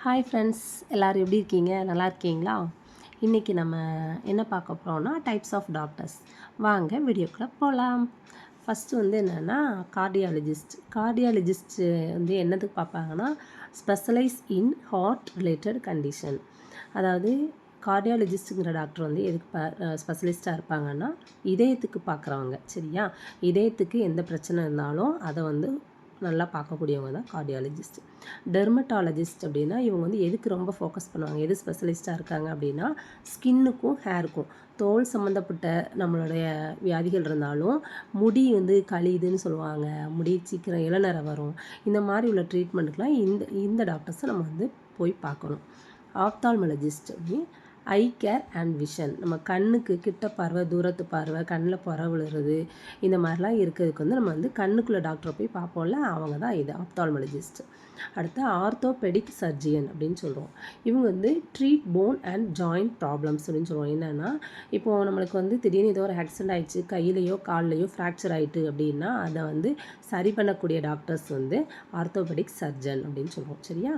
Hi friends, எல்லோரும் எப்படி இருக்கீங்க? நல்லா இருக்கீங்களா? இன்றைக்கி நம்ம என்ன பார்க்க போகிறோம்னா டைப்ஸ் ஆஃப் டாக்டர்ஸ். வாங்க வீடியோக்குள்ளே போகலாம். ஃபஸ்ட்டு வந்து என்னென்னா கார்டியாலஜிஸ்ட்டு வந்து என்னதுக்கு பார்ப்பாங்கன்னா specialise in heart related condition. அதாவது கார்டியாலஜிஸ்ட்டுங்கிற டாக்டர் வந்து எதுக்கு ஸ்பெஷலிஸ்ட்டாக இருப்பாங்கன்னா இதயத்துக்கு பார்க்குறவங்க. சரியா? இதயத்துக்கு எந்த பிரச்சனை இருந்தாலும் அதை வந்து நல்லா பார்க்கக்கூடியவங்க தான் கார்டியாலஜிஸ்ட். டெர்மட்டாலஜிஸ்ட் அப்படின்னா இவங்க வந்து எதுக்கு ரொம்ப ஃபோக்கஸ் பண்ணுவாங்க, எது ஸ்பெஷலிஸ்ட்டாக இருக்காங்க அப்படின்னா ஸ்கின்னுக்கும் ஹேருக்கும், தோல் சம்மந்தப்பட்ட நம்மளுடைய வியாதிகள் இருந்தாலும், முடி வந்து கழியுதுன்னு சொல்லுவாங்க, முடி சீக்கிரம் இளநரை வரும், இந்த மாதிரி உள்ள ட்ரீட்மெண்ட்டுக்கெலாம் இந்த டாக்டர்ஸை நம்ம வந்து போய் பார்க்கணும். ஆப்தால்மாலஜிஸ்ட் ஐ கேர் அண்ட் விஷன், நம்ம கண்ணுக்கு கிட்ட பார்வை, தூரத்து பார்வை, கண்ணில் புற விழுறது, இந்த மாதிரிலாம் இருக்கிறதுக்கு வந்து நம்ம வந்து கண்ணுக்குள்ளே டாக்டரை போய் பார்ப்போம்ல, அவங்க தான் இது ஆப்தால்மாலஜிஸ்ட். அடுத்து ஆர்த்தோபெடிக் சர்ஜியன் அப்படின்னு சொல்கிறோம். இவங்க வந்து treat phone and joint problems அப்படின்னு சொல்லுவோம். என்னென்னா இப்போது நம்மளுக்கு வந்து திடீர்னு ஏதோ ஒரு ஆக்சிடென்ட் ஆகிடுச்சு, கையிலையோ கால்லையோ ஃப்ராக்சர் ஆகிட்டு அப்படின்னா அதை வந்து சரி பண்ணக்கூடிய டாக்டர்ஸ் வந்து ஆர்த்தோபெடிக் சர்ஜன் அப்படின்னு சொல்லுவோம். சரியா?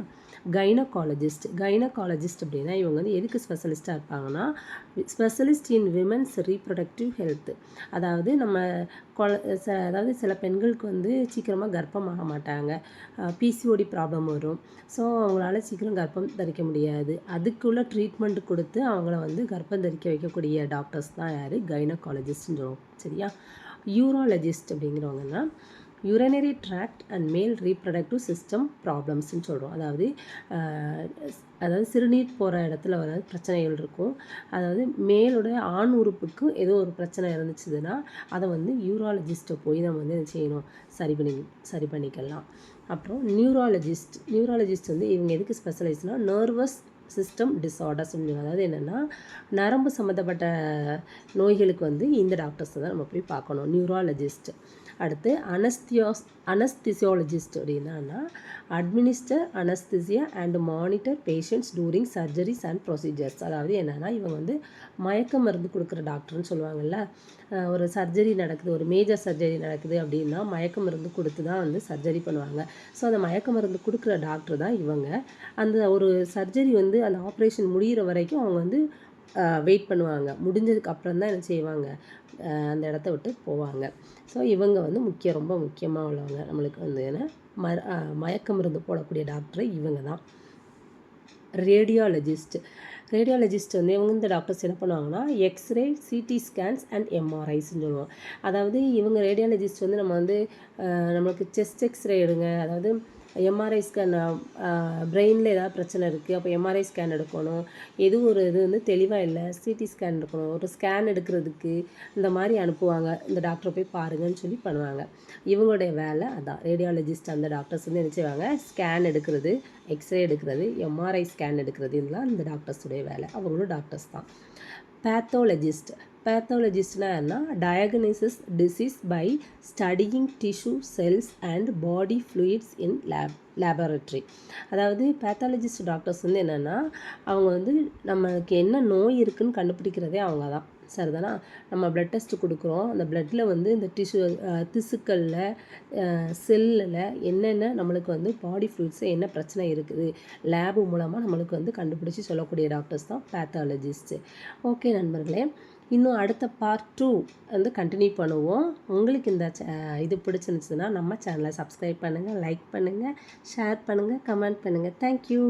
கைனகாலஜிஸ்ட் அப்படின்னா இவங்க வந்து எதுக்கு ஸ்பெஷலிஸ்ட்டாக இருப்பாங்கன்னா specialist in women's reproductive health. அதாவது நம்ம அதாவது சில பெண்களுக்கு வந்து சீக்கிரமாக கர்ப்பமாக மாட்டாங்க, பிசிஓடி ப்ராப்ளம் வரும். ஸோ அவங்களால சீக்கிரம் கர்ப்பம் தரிக்க முடியாது. அதுக்குள்ள ட்ரீட்மெண்ட் கொடுத்து அவங்கள வந்து கர்ப்பம் தரிக்க வைக்கக்கூடிய டாக்டர்ஸ் தான் யார்? கைனகாலஜிஸ்ட்னு சொல்லுவோம். சரியா? யூராலஜிஸ்ட் அப்படிங்கிறவங்கன்னா urinary tract and male reproductive system ப்ராப்ளம்ஸ்ன்னு சொல்கிறோம். அதாவது சிறுநீர் போகிற இடத்துல வர பிரச்சனைகள் இருக்கும். அதாவது மேலுடைய ஆண் உறுப்புக்கு ஏதோ ஒரு பிரச்சனை இருந்துச்சுன்னா அதை வந்து யூராலஜிஸ்ட்டை போய் நம்ம வந்து செய்யணும், சரி பண்ணிக்கலாம். அப்புறம் நியூராலஜிஸ்ட் வந்து இவங்க எதுக்கு ஸ்பெஷலைஸ்னால் நர்வஸ் சிஸ்டம் டிஸார்டர்ஸ். அதாவது என்னென்னா நரம்பு சம்மந்தப்பட்ட நோய்களுக்கு வந்து இந்த டாக்டர்ஸை தான் நம்ம போய் பார்க்கணும், நியூராலஜிஸ்ட். அடுத்து அனஸ்திசியாலஜிஸ்ட் அப்படின்னா administer anaesthesia and monitor patients during surgeries and procedures. அதாவது என்னென்னா இவங்க வந்து மயக்க மருந்து கொடுக்குற டாக்டர்னு சொல்லுவாங்கள்ல. ஒரு சர்ஜரி நடக்குது, ஒரு மேஜர் சர்ஜரி நடக்குது அப்படின்னா மயக்க மருந்து கொடுத்து தான் வந்து சர்ஜரி பண்ணுவாங்க. ஸோ அந்த மயக்க மருந்து கொடுக்குற டாக்டர் தான் இவங்க. அந்த ஒரு சர்ஜரி வந்து அந்த ஆப்ரேஷன் முடிகிற வரைக்கும் அவங்க வந்து வெயிட் பண்ணுவாங்க. முடிஞ்சதுக்கு அப்புறம் தான் என்ன செய்வாங்க, அந்த இடத்த விட்டு போவாங்க. ஸோ இவங்க வந்து ரொம்ப முக்கியமாக உள்ளவங்க நம்மளுக்கு வந்து. ஏன்னா மயக்க மருந்து போடக்கூடிய டாக்டர் இவங்க தான். ரேடியாலஜிஸ்ட் வந்து இவங்க இந்த டாக்டர்ஸ் என்ன பண்ணுவாங்கன்னா எக்ஸ்ரே, சிடி ஸ்கேன்ஸ் அண்ட் எம்ஆர்ஐஸ்ன்னு சொல்லுவோம். அதாவது இவங்க ரேடியாலஜிஸ்ட் வந்து நம்ம வந்து நம்மளுக்கு செஸ்ட் எக்ஸ்ரே எடுங்க, அதாவது எம்ஆர்ஐ ஸ்கேன், பிரெயினில் ஏதாவது பிரச்சனை இருக்குது, அப்போ எம்ஆர்ஐ ஸ்கேன் எடுக்கணும், எதுவும் ஒரு இது வந்து தெளிவாக இல்லை, சிடி ஸ்கேன் எடுக்கணும், ஒரு ஸ்கேன் எடுக்கிறதுக்கு இந்த மாதிரி அனுப்புவாங்க, இந்த டாக்டரை போய் பாருங்கன்னு சொல்லி பண்ணுவாங்க. இவங்களுடைய வேலை அதான். ரேடியாலஜிஸ்ட் அந்த டாக்டர்ஸ் வந்து என்ன செய்வாங்க, ஸ்கேன் எடுக்கிறது, எக்ஸ்ரே எடுக்கிறது, எம்ஆர்ஐ ஸ்கேன் எடுக்கிறது, இதெல்லாம் இந்த டாக்டர்ஸுடைய வேலை. அவங்களும் டாக்டர்ஸ் தான். பேத்தாலஜிஸ்ட்னா என்ன? Diagnosis disease by studying tissue, cells and body fluids in laboratory. அதாவது பேத்தாலஜிஸ்ட் டாக்டர்ஸ் வந்து என்னென்னா அவங்க வந்து நம்மளுக்கு என்ன நோய் இருக்குதுன்னு கண்டுபிடிக்கிறதே அவங்க தான். சரிதானா? நம்ம பிளட் டெஸ்ட்டு கொடுக்குறோம், அந்த பிளட்டில் வந்து இந்த திசுக்களில், செல்லில் என்னென்ன நம்மளுக்கு வந்து பாடி ஃப்ளூயிட்ஸில் என்ன பிரச்சனை இருக்குது, லேபு மூலமாக நம்மளுக்கு வந்து கண்டுபிடிச்சி சொல்லக்கூடிய டாக்டர்ஸ் தான் பேத்தாலஜிஸ்ட்டு. ஓகே நண்பர்களே, இன்னும் அடுத்த பார்ட் 2 வந்து கண்டினியூ பண்ணுவோம். உங்களுக்கு இந்த இது பிடிச்சிருந்துச்சுன்னா நம்ம சேனலை சப்ஸ்கிரைப் பண்ணுங்கள், லைக் பண்ணுங்கள், ஷேர் பண்ணுங்கள், கமெண்ட் பண்ணுங்கள். தேங்க்யூ.